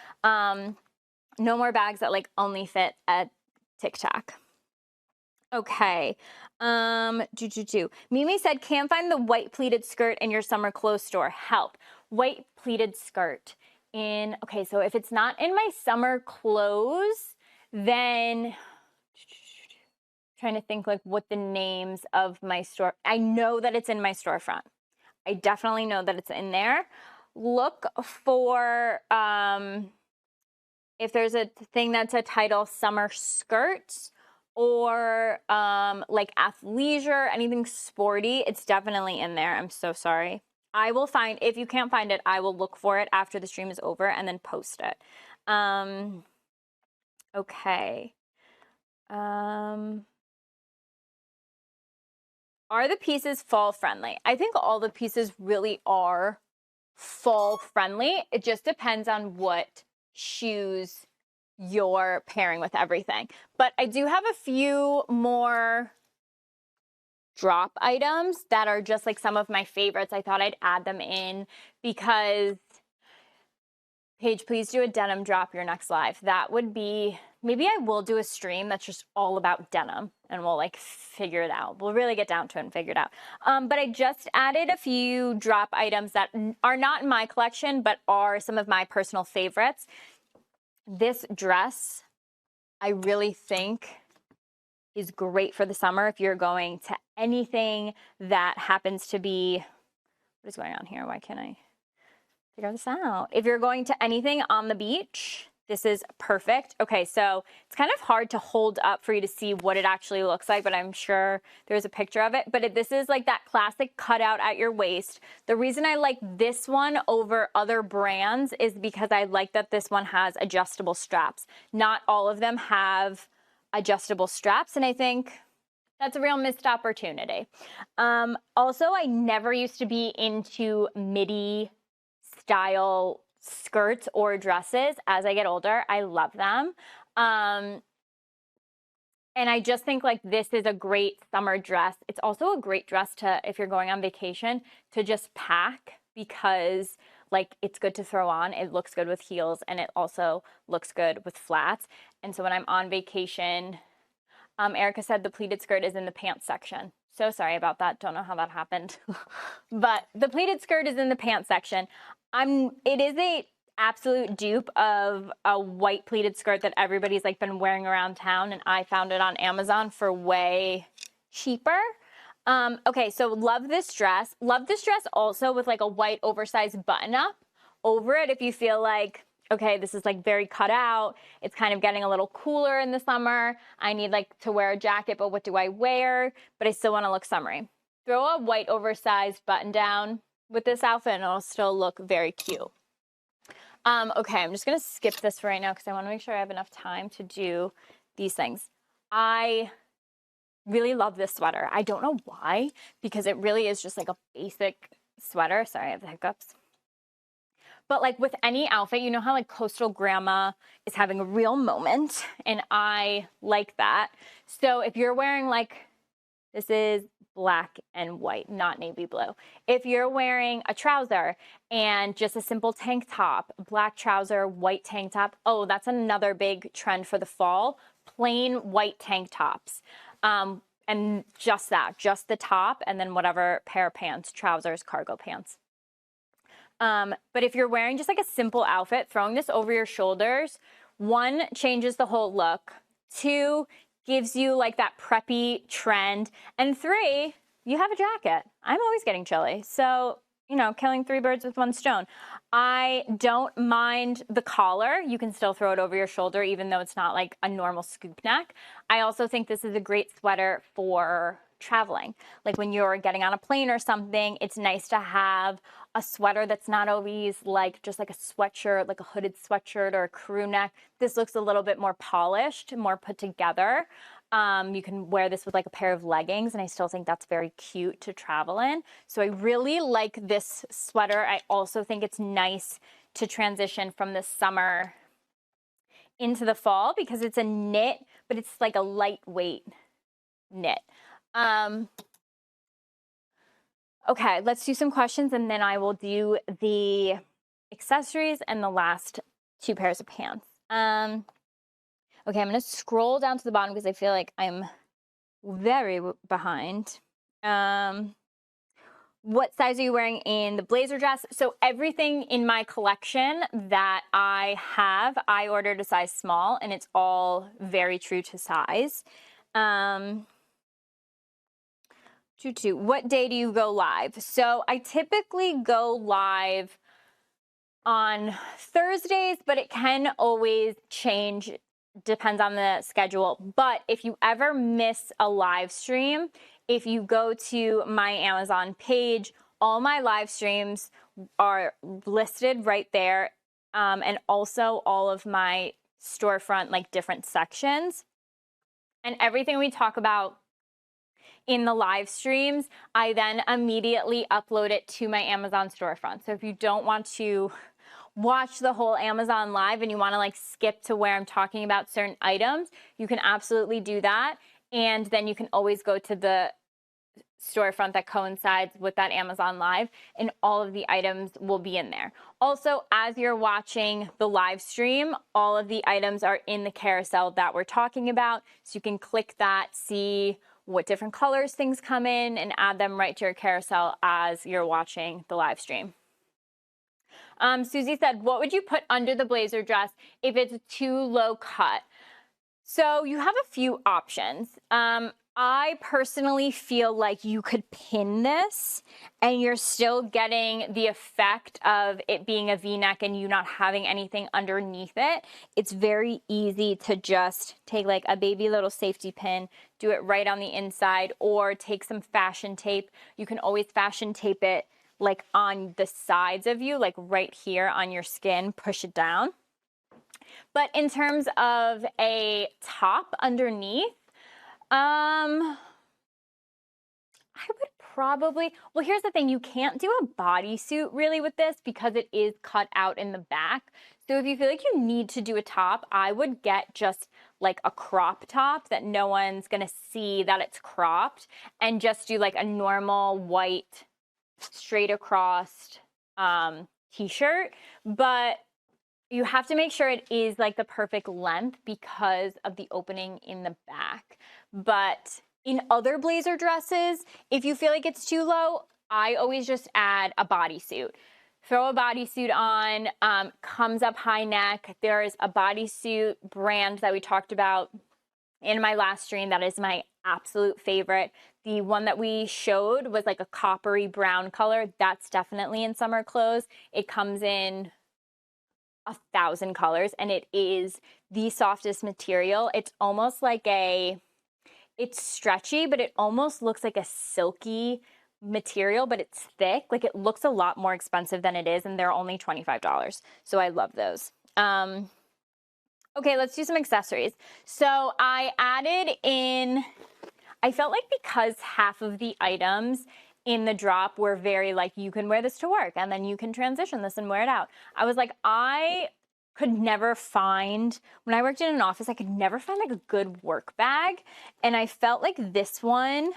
No more bags that like only fit at Tic Tac. Okay. Mimi said, can't find the white pleated skirt in your summer clothes store. Help. White pleated skirt in, okay, so if it's not in my summer clothes, then trying to think like what the names of my store. I know that it's in my storefront. I definitely know that it's in there. Look for, if there's a thing that's a title summer skirts, or like athleisure, anything sporty, it's definitely in there. I'm so sorry. I will find, if you can't find it, I will look for it after the stream is over and then post it. Okay. Are the pieces fall friendly? I think all the pieces really are fall friendly. It just depends on what shoes you're pairing with everything. But I do have a few more drop items that are just like some of my favorites. I thought I'd add them in because, Paige, please do a denim drop your next live. That would be, maybe I will do a stream that's just all about denim and we'll like figure it out. We'll really get down to it and figure it out. But I just added a few drop items that are not in my collection, but are some of my personal favorites. This dress, I really think is great for the summer if you're going to anything that happens to be, what is going on here? Why can't I figure this out? If you're going to anything on the beach, this is perfect. Okay, so it's kind of hard to hold up for you to see what it actually looks like, but I'm sure there's a picture of it. But this is like that classic cutout at your waist. The reason I like this one over other brands is because I like that this one has adjustable straps. Not all of them have adjustable straps, and I think that's a real missed opportunity. Also, I never used to be into midi style skirts or dresses. As I get older, I love them. And I just think like this is a great summer dress. It's also a great dress to, if you're going on vacation, to just pack because like it's good to throw on. It looks good with heels and it also looks good with flats. And so when I'm on vacation, Erica said the pleated skirt is in the pants section. So sorry about that. Don't know how that happened. But the pleated skirt is in the pants section. It is a absolute dupe of a white pleated skirt that everybody's like been wearing around town, and I found it on Amazon for way cheaper. Okay, so love this dress. Love this dress also with like a white oversized button up over it if you feel like, okay, this is like very cut out. It's kind of getting a little cooler in the summer. I need like to wear a jacket, but what do I wear? But I still want to look summery. Throw a white oversized button down with this outfit and it'll still look very cute. Okay, I'm just going to skip this for right now because I want to make sure I have enough time to do these things. I really love this sweater. I don't know why, because it really is just like a basic sweater. Sorry, I have the hiccups. But like with any outfit, you know how like coastal grandma is having a real moment, and I like that. So if you're wearing like, this is black and white, not navy blue. If you're wearing a trouser and just a simple tank top, black trouser, white tank top, oh, that's another big trend for the fall, plain white tank tops. And just that, just the top, and then whatever pair of pants, trousers, cargo pants. But if you're wearing just like a simple outfit, throwing this over your shoulders, 1, changes the whole look. 2, gives you like that preppy trend. And 3, you have a jacket. I'm always getting chilly. So, you know, killing 3 birds with 1 stone. I don't mind the collar. You can still throw it over your shoulder, even though it's not like a normal scoop neck. I also think this is a great sweater for traveling. Like when you're getting on a plane or something, it's nice to have a sweater that's not always like just like a sweatshirt, like a hooded sweatshirt or a crew neck. This looks a little bit more polished, more put together. You can wear this with like a pair of leggings, and I still think that's very cute to travel in. So I really like this sweater. I also think it's nice to transition from the summer into the fall because it's a knit, but it's like a lightweight knit. Okay, let's do some questions and then I will do the accessories and the last 2 pairs of pants. Okay, I'm going to scroll down to the bottom because I feel like I'm very behind. What size are you wearing in the blazer dress? So everything in my collection that I have, I ordered a size small, and it's all very true to size. What day do you go live? So I typically go live on Thursdays, but it can always change depends on the schedule. But if you ever miss a live stream, if you go to my Amazon page, all my live streams are listed right there. And also all of my storefront, like different sections. And everything we talk about in the live streams, I then immediately upload it to my Amazon storefront. So if you don't want to watch the whole Amazon live and you want to like skip to where I'm talking about certain items, you can absolutely do that. And then you can always go to the storefront that coincides with that Amazon live, and all of the items will be in there. Also, as you're watching the live stream, all of the items are in the carousel that we're talking about. So you can click that, see what different colors things come in, and add them right to your carousel as you're watching the live stream. Susie said, what would you put under the blazer dress if it's too low cut? So you have a few options. I personally feel like you could pin this and you're still getting the effect of it being a V-neck and you not having anything underneath it. It's very easy to just take like a baby little safety pin, do it right on the inside, or take some fashion tape. You can always fashion tape it like on the sides of you, like right here on your skin, push it down. But in terms of a top underneath, I would probably, well, here's the thing, you can't do a bodysuit really with this because it is cut out in the back. So if you feel like you need to do a top, I would get just like a crop top that no one's gonna see that it's cropped, and just do like a normal white straight across t-shirt. But you have to make sure it is like the perfect length because of the opening in the back. But in other blazer dresses, if you feel like it's too low, I always just add a bodysuit. Throw a bodysuit on, comes up high neck. There's a bodysuit brand that we talked about in my last stream that is my absolute favorite. The one that we showed was like a coppery brown color. That's definitely in summer clothes. It comes in 1,000 colors and it is the softest material. It's almost like it's stretchy, but it almost looks like a silky material, but it's thick. Like it looks a lot more expensive than it is, and they're only $25. So I love those. Okay, let's do some accessories. So I added in, I felt like because half of the items in the drop were very like, you can wear this to work and then you can transition this and wear it out. I was like, I could never find, when I worked in an office, I could never find like a good work bag. And I felt like this one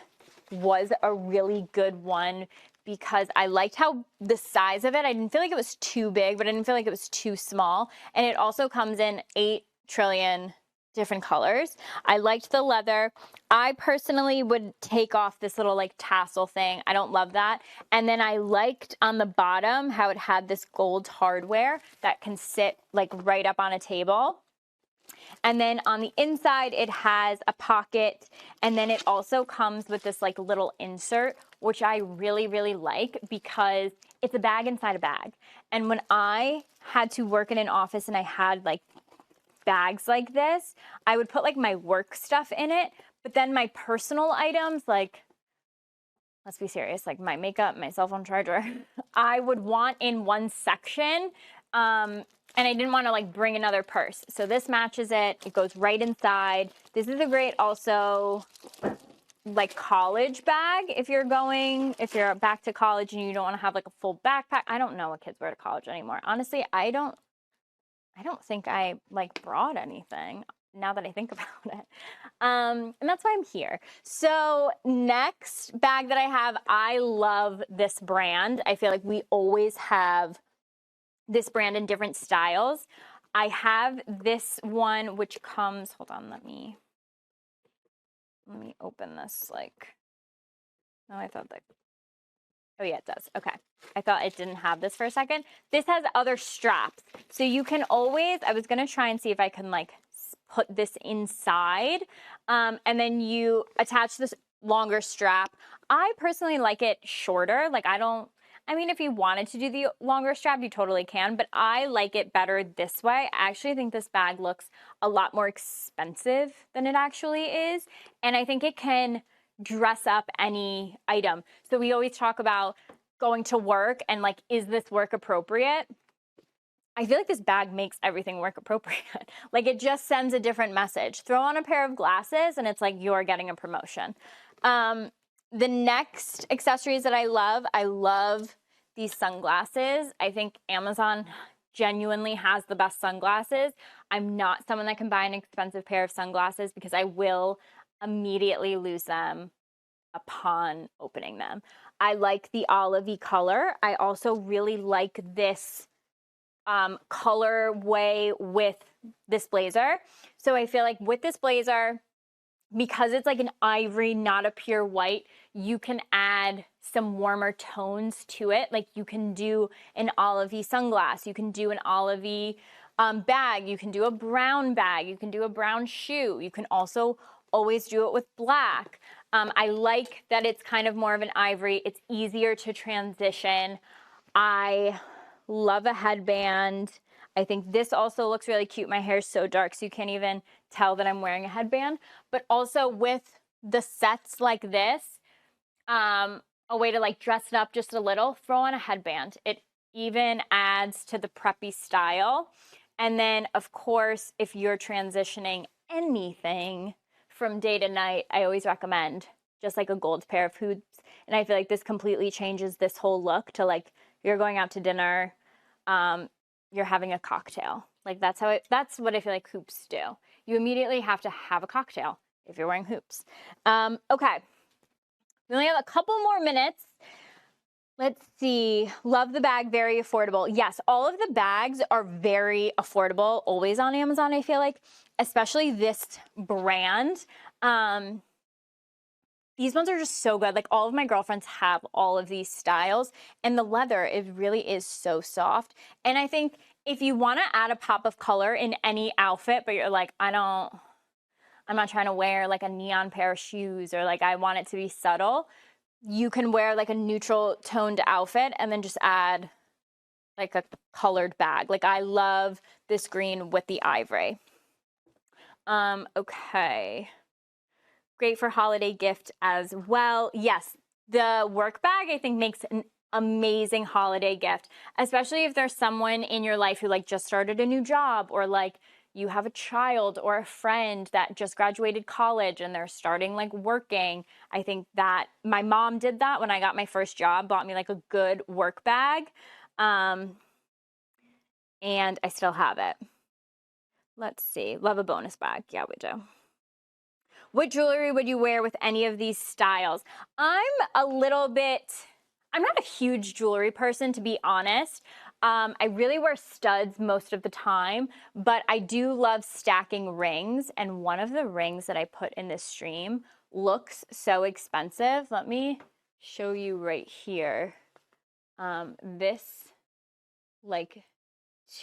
was a really good one because I liked how the size of it, I didn't feel like it was too big, but I didn't feel like it was too small. And it also comes in 8 trillion different colors. I liked the leather. I personally would take off this little like tassel thing. I don't love that. And then I liked on the bottom how it had this gold hardware that can sit like right up on a table. And then on the inside, it has a pocket. And then it also comes with this like little insert, which I really, really like because it's a bag inside a bag. And when I had to work in an office and I had like bags like this, I would put like my work stuff in it, but then my personal items, like, let's be serious, like my makeup, my cell phone charger, I would want in one section. And I didn't want to like bring another purse. So this matches it. It goes right inside. This is a great also like college bag if you're back to college and you don't want to have like a full backpack. I don't know what kids wear to college anymore. Honestly, I don't think I like brought anything now that I think about it. And that's why I'm here. So next bag that I have, I love this brand. I feel like we always have this brand in different styles. I have this one, which comes, hold on, let me open this like, oh, I thought that, oh yeah, it does. Okay. I thought it didn't have this for a second. This has other straps. So you can always, I was going to try and see if I can like put this inside. And then you attach this longer strap. I personally like it shorter. Like I don't I mean, if you wanted to do the longer strap, you totally can, but I like it better this way. I actually think this bag looks a lot more expensive than it actually is, and I think it can dress up any item. So we always talk about going to work and like, is this work appropriate? I feel like this bag makes everything work appropriate. Like it just sends a different message. Throw on a pair of glasses and it's like you're getting a promotion. The next accessories that I love these sunglasses. I think Amazon genuinely has the best sunglasses. I'm not someone that can buy an expensive pair of sunglasses because I will immediately lose them upon opening them. I like the olivey color. I also really like this colorway with this blazer. So I feel like with this blazer, because it's like an ivory, not a pure white, you can add some warmer tones to it. Like you can do an olivey sunglass, you can do an olivey bag, you can do a brown bag, you can do a brown shoe. You can also always do it with black. I like that it's kind of more of an ivory. It's easier to transition. I love a headband. I think this also looks really cute. My hair is so dark, so you can't even tell that I'm wearing a headband. But also with the sets like this, a way to like dress it up just a little, throw on a headband. It even adds to the preppy style. And then, of course, if you're transitioning anything from day to night, I always recommend just like a gold pair of hoops. And I feel like this completely changes this whole look to like, you're going out to dinner, you're having a cocktail. Like that's what I feel like hoops do. You immediately have to have a cocktail if you're wearing hoops. Okay, we only have a couple more minutes. Let's see. Love the bag, very affordable. Yes, all of the bags are very affordable, always on Amazon, I feel like, especially this brand. These ones are just so good. Like all of my girlfriends have all of these styles, and the leather, it really is so soft. And I think if you want to add a pop of color in any outfit, but you're like, I'm not trying to wear like a neon pair of shoes, or like I want it to be subtle, you can wear like a neutral toned outfit and then just add like a colored bag. Like I love this green with the ivory. Okay. Great for holiday gift as well. Yes, the work bag I think makes an amazing holiday gift, especially if there's someone in your life who like just started a new job, or like you have a child or a friend that just graduated college and they're starting like working. I think that my mom did that when I got my first job, bought me like a good work bag. And I still have it. Let's see. Love a bonus bag. Yeah, we do. What jewelry would you wear with any of these styles? I'm not a huge jewelry person, to be honest. I really wear studs most of the time, but I do love stacking rings. And one of the rings that I put in this stream looks so expensive. Let me show you right here. This like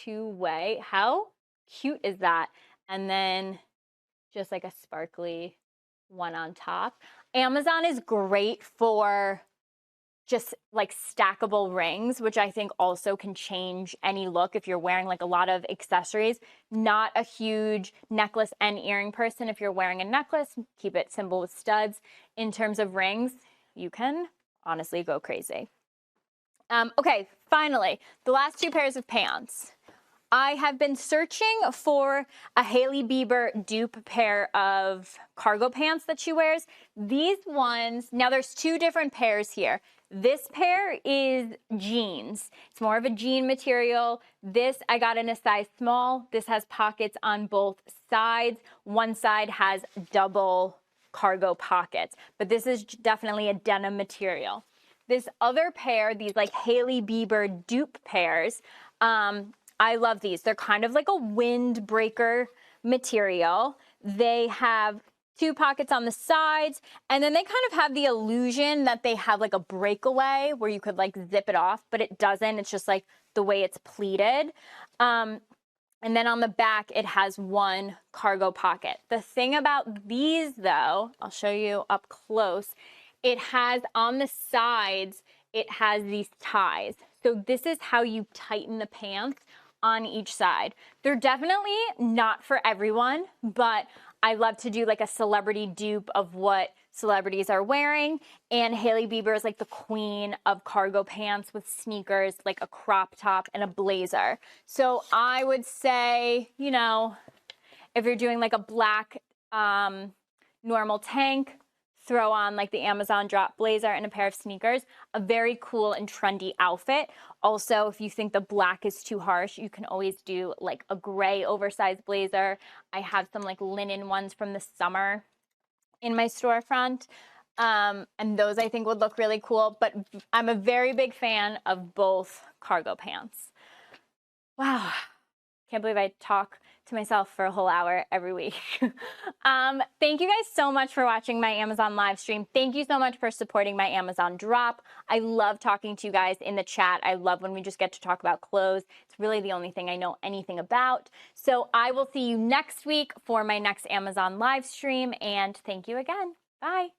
two-way, how cute is that? And then just like a sparkly one on top. Amazon is great for just like stackable rings, which I think also can change any look if you're wearing like a lot of accessories. Not a huge necklace and earring person. If you're wearing a necklace, keep it simple with studs. In terms of rings, you can honestly go crazy. Okay, finally, the last two pairs of pants. I have been searching for a Hailey Bieber dupe pair of cargo pants that she wears. These ones, now there's two different pairs here. This pair is jeans. It's more of a jean material. This I got in a size small. This has pockets on both sides. One side has double cargo pockets, but this is definitely a denim material. This other pair, these like Hailey Bieber dupe pairs, I love these. They're kind of like a windbreaker material. They have two pockets on the sides, and then they kind of have the illusion that they have like a breakaway where you could like zip it off, but it doesn't. It's just like the way it's pleated. And then on the back, it has one cargo pocket. The thing about these though, I'll show you up close, it has on the sides it has these ties. So this is how you tighten the pants on each side. They're definitely not for everyone, but I love to do like a celebrity dupe of what celebrities are wearing. And Hailey Bieber is like the queen of cargo pants with sneakers, like a crop top and a blazer. So I would say, you know, if you're doing like a black normal tank, throw on like the Amazon drop blazer and a pair of sneakers, a very cool and trendy outfit. Also, if you think the black is too harsh, you can always do like a gray oversized blazer. I have some like linen ones from the summer in my storefront. And those I think would look really cool, but I'm a very big fan of both cargo pants. Wow. Can't believe I talk to myself for a whole hour every week. Thank you guys so much for watching my Amazon live stream. Thank you so much for supporting my Amazon drop. I love talking to you guys in the chat. I love when we just get to talk about clothes. It's really the only thing I know anything about. So I will see you next week for my next Amazon live stream, and thank you again. Bye.